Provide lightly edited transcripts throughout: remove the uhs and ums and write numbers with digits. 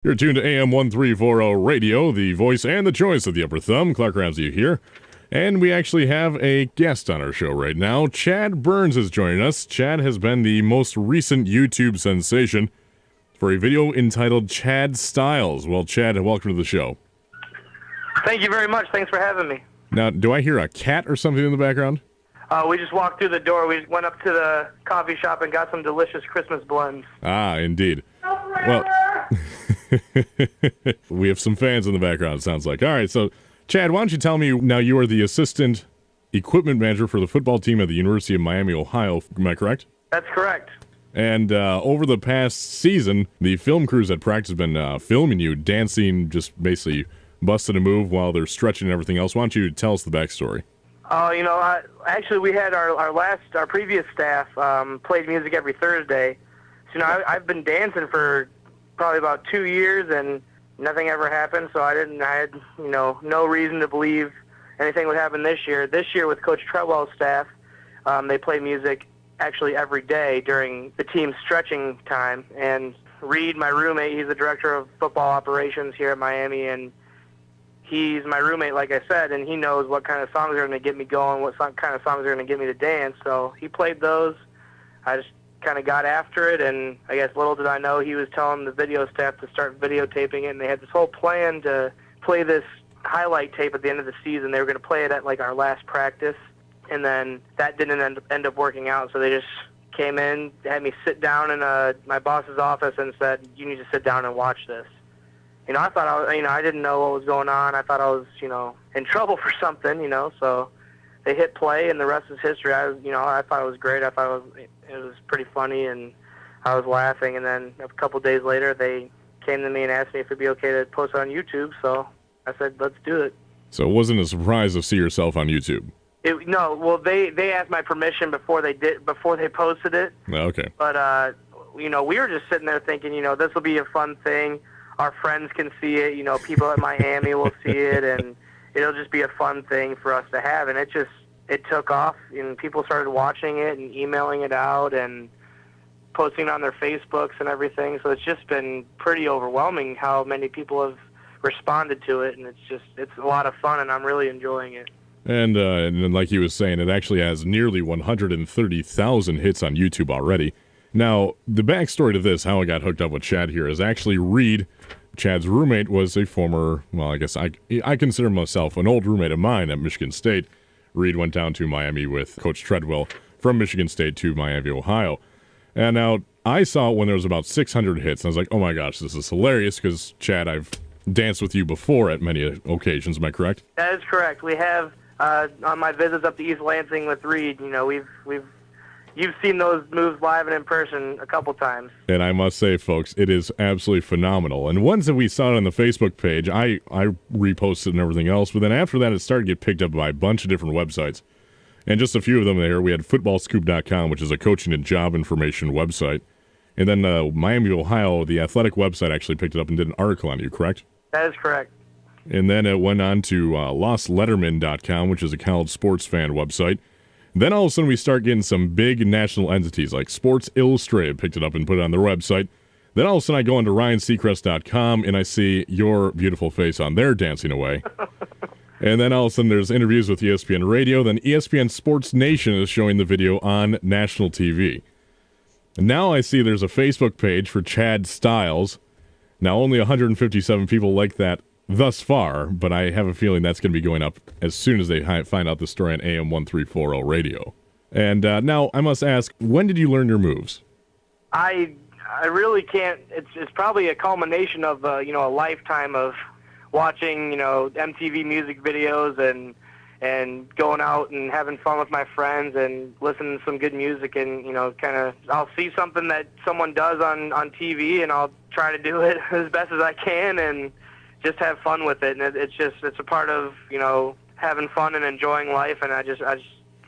You're tuned to AM 1340 Radio, the voice and the choice of the upper thumb. Clark Ramsey here. And we actually have a guest on our show right now. Chad Burns is joining us. Chad has been the most recent YouTube sensation for a video entitled Chad Styles. Well, Chad, welcome to the show. Thank you very much. Thanks for having me. Now, do I hear a cat or something in the background? We just walked through the door. We went up to the coffee shop and got some delicious Christmas blends. Ah, indeed. Well, we have some fans in the background, it sounds like. All right, so, Chad, why don't you tell me, now you are the assistant equipment manager for the football team at the University of Miami, Ohio. Am I correct? That's correct. And over the past season, the film crews at practice have been filming you dancing, just basically busting a move while they're stretching and everything else. Why don't you tell us the backstory? Actually, we had our previous staff played music every Thursday. So, I've been dancing for probably about 2 years, and nothing ever happened. So I had no reason to believe anything would happen this year. This year, with Coach Treadwell's staff, they play music actually every day during the team's stretching time. And Reed, my roommate, he's the director of football operations here at Miami, and he's my roommate, like I said, and he knows what kind of songs are going to get me going, what kind of songs are going to get me to dance. So he played those. I just kind of got after it, and I guess little did I know he was telling the video staff to start videotaping it, and they had this whole plan to play this highlight tape at the end of the season. They were going to play it at, like, our last practice, and then that didn't end up working out, so they just came in, had me sit down in my boss's office and said, "You need to sit down and watch this." I thought I didn't know what was going on. I thought I was, in trouble for something, so they hit play, and the rest is history. I thought it was great. I thought it was pretty funny, and I was laughing. And then a couple of days later, they came to me and asked me if it'd be okay to post it on YouTube. So I said, "Let's do it." So it wasn't a surprise to see yourself on YouTube? They asked my permission before they posted it. Okay. But we were just sitting there thinking, this will be a fun thing. Our friends can see it. People at Miami will see it, and it'll just be a fun thing for us to have. And it took off, and people started watching it and emailing it out and posting it on their Facebooks and everything. So it's just been pretty overwhelming how many people have responded to it, and it's a lot of fun, and I'm really enjoying it. And then, like he was saying, it actually has nearly 130,000 hits on YouTube already. Now, the backstory to this, how I got hooked up with Chad here, is actually Reed, Chad's roommate, was a former, well, I guess I consider myself an old roommate of mine at Michigan State. Reed went down to Miami with Coach Treadwell from Michigan State to Miami, Ohio. And now, I saw it when there was about 600 hits, and I was like, oh my gosh, this is hilarious, because, Chad, I've danced with you before at many occasions, am I correct? That is correct. We have, on my visits up to East Lansing with Reed, you've seen those moves live and in person a couple times. And I must say, folks, it is absolutely phenomenal. And once that we saw it on the Facebook page, I reposted and everything else. But then after that, it started to get picked up by a bunch of different websites. And just a few of them there. We had footballscoop.com, which is a coaching and job information website. And then Miami, Ohio, the athletic website actually picked it up and did an article on you, correct? That is correct. And then it went on to lostletterman.com, which is a college sports fan website. Then all of a sudden we start getting some big national entities like Sports Illustrated picked it up and put it on their website. Then all of a sudden I go onto ryanseacrest.com and I see your beautiful face on there dancing away. And then all of a sudden there's interviews with ESPN Radio. Then ESPN Sports Nation is showing the video on national TV. And now I see there's a Facebook page for Chad Styles. Now only 157 people like that thus far, but I have a feeling that's going to be going up as soon as they find out the story on AM 1340 Radio. And now I must ask, when did you learn your moves? I really can't. It's probably a culmination of a lifetime of watching MTV music videos and going out and having fun with my friends and listening to some good music, and kind of I'll see something that someone does on TV and I'll try to do it as best as I can and just have fun with it. And it's a part of having fun and enjoying life, and I just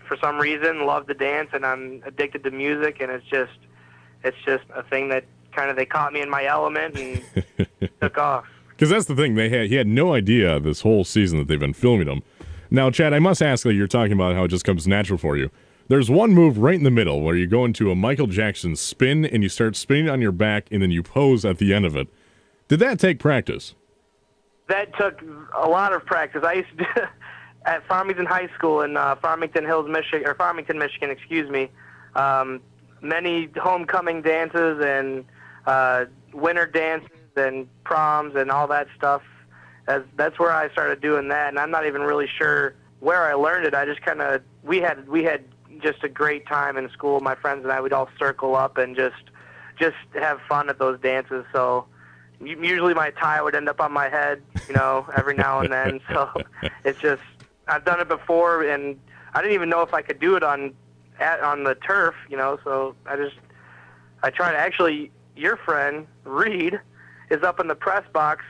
for some reason love to dance, and I'm addicted to music, and it's just a thing that kind of they caught me in my element and took off. Because that's the thing, he had no idea this whole season that they've been filming them. Now, Chad, I must ask, that you're talking about how it just comes natural for you. There's one move right in the middle where you go into a Michael Jackson spin and you start spinning on your back and then you pose at the end of it. Did that take practice? That took a lot of practice. I used to do at Farmington High School in Farmington Hills, Michigan, or Farmington, Michigan, excuse me. Many homecoming dances and winter dances and proms and all that stuff. That's where I started doing that, and I'm not even really sure where I learned it. I just kind of we had just a great time in school. My friends and I would all circle up and just have fun at those dances. So usually my tie would end up on my head, every now and then. So it's just I've done it before, and I didn't even know if I could do it on the turf, So I tried. Actually, your friend Reed is up in the press box.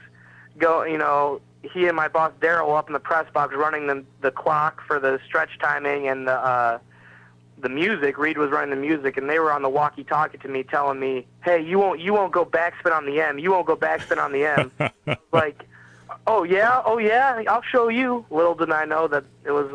He and my boss Daryl up in the press box running the clock for the stretch timing and the music. Reed was running the music, and they were on the walkie-talkie to me, telling me, "Hey, you won't go backspin on the M. You won't go backspin on the M." Like, oh yeah, I'll show you. Little did I know that it was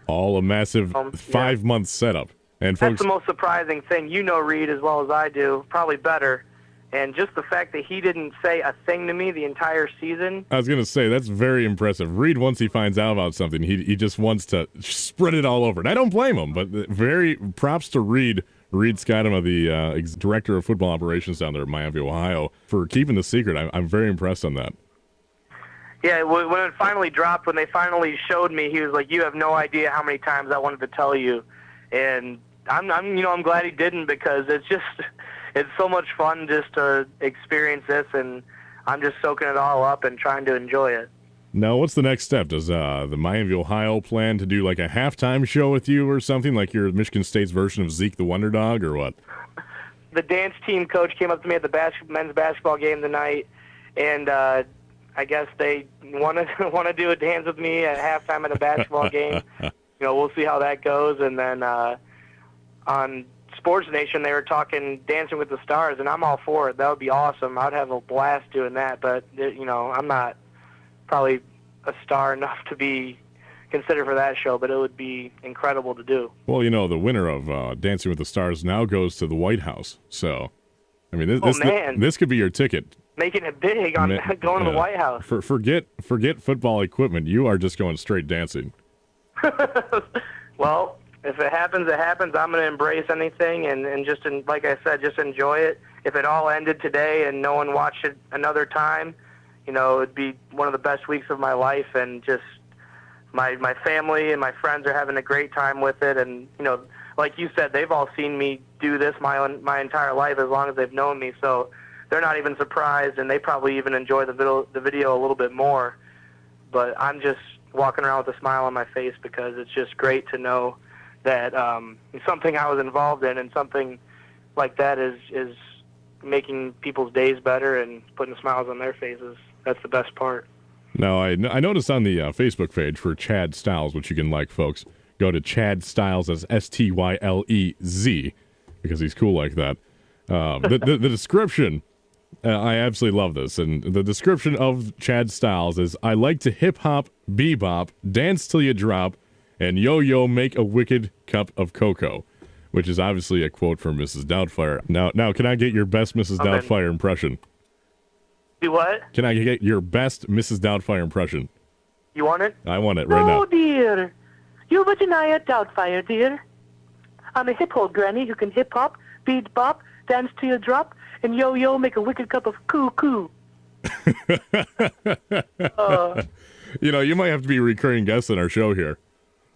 all a massive 5-month setup. And that's folks, the most surprising thing. Reed as well as I do, probably better. And just the fact that he didn't say a thing to me the entire season. I was going to say, that's very impressive. Reed, once he finds out about something, he just wants to spread it all over. And I don't blame him, but very props to Reed. Reed Scottema, the director of football operations down there in Miami, Ohio, for keeping the secret. I'm very impressed on that. Yeah, when it finally dropped, when they finally showed me, he was like, "You have no idea how many times I wanted to tell you." And I'm glad he didn't, because it's so much fun just to experience this, and I'm just soaking it all up and trying to enjoy it. Now, what's the next step? Does the Miami, Ohio plan to do like a halftime show with you or something, like your Michigan State's version of Zeke the Wonder Dog, or what? The dance team coach came up to me at the men's basketball game tonight, and I guess they want to do a dance with me at halftime at a basketball game. We'll see how that goes. And then on Sports Nation, they were talking Dancing with the Stars, and I'm all for it. That would be awesome. I'd have a blast doing that. But I'm not probably a star enough to be considered for that show, but it would be incredible to do. Well, the winner of Dancing with the Stars now goes to the White House. So, I mean, this could be your ticket. Making it big on going to the White House. Forget football equipment. You are just going straight dancing. Well, if it happens, it happens. I'm going to embrace anything and just, like I said, just enjoy it. If it all ended today and no one watched it another time, it'd be one of the best weeks of my life, and just my family and my friends are having a great time with it. And, like you said, they've all seen me do this my entire life as long as they've known me. So they're not even surprised, and they probably even enjoy the video a little bit more. But I'm just walking around with a smile on my face, because it's just great to know that something I was involved in, and something like that is making people's days better and putting smiles on their faces. That's the best part. Now, I noticed on the Facebook page for Chad Styles, which you can like, folks, go to Chad Styles, as Stylez, because he's cool like that. The description, I absolutely love this, and the description of Chad Styles is, "I like to hip-hop, bebop, dance till you drop, and yo-yo make a wicked cup of cocoa," which is obviously a quote from Mrs. Doubtfire. Now, can I get your best Mrs. Doubtfire impression? Do what? Can I get your best Mrs. Doubtfire impression? You want it? I want it right now. Oh, dear. You but Anaya Doubtfire, dear. I'm a hip-hop granny who can hip-hop, beat-bop, dance to your drop, and yo-yo make a wicked cup of coo-coo. You might have to be a recurring guest on our show here.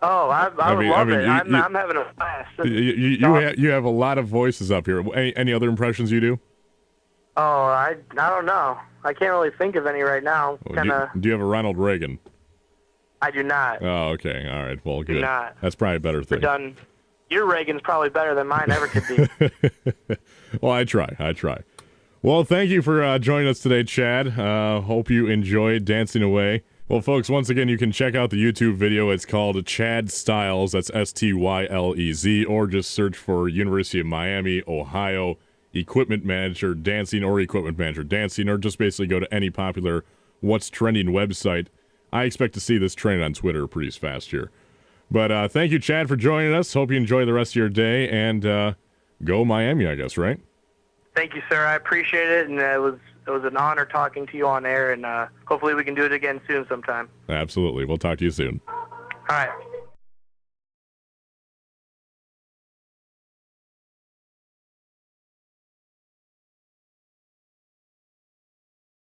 Oh, I love it. I'm having a blast. You have a lot of voices up here. Any other impressions you do? Oh, I don't know. I can't really think of any right now. Well, do you have a Ronald Reagan? I do not. Oh, okay. All right. Well, good. Do not. That's probably a better thing. Your Reagan's probably better than mine ever could be. Well, I try. Well, thank you for joining us today, Chad. Hope you enjoyed dancing away. Well, folks, once again, you can check out the YouTube video. It's called Chad Styles. That's Stylez, or just search for University of Miami, Ohio Equipment Manager Dancing, or Equipment Manager Dancing, or just basically go to any popular What's Trending website. I expect to see this trend on Twitter pretty fast here. But thank you, Chad, for joining us. Hope you enjoy the rest of your day, and go Miami, I guess, right? Thank you, sir. I appreciate it, and it was It was an honor talking to you on air, and hopefully we can do it again soon sometime. Absolutely. We'll talk to you soon. All right.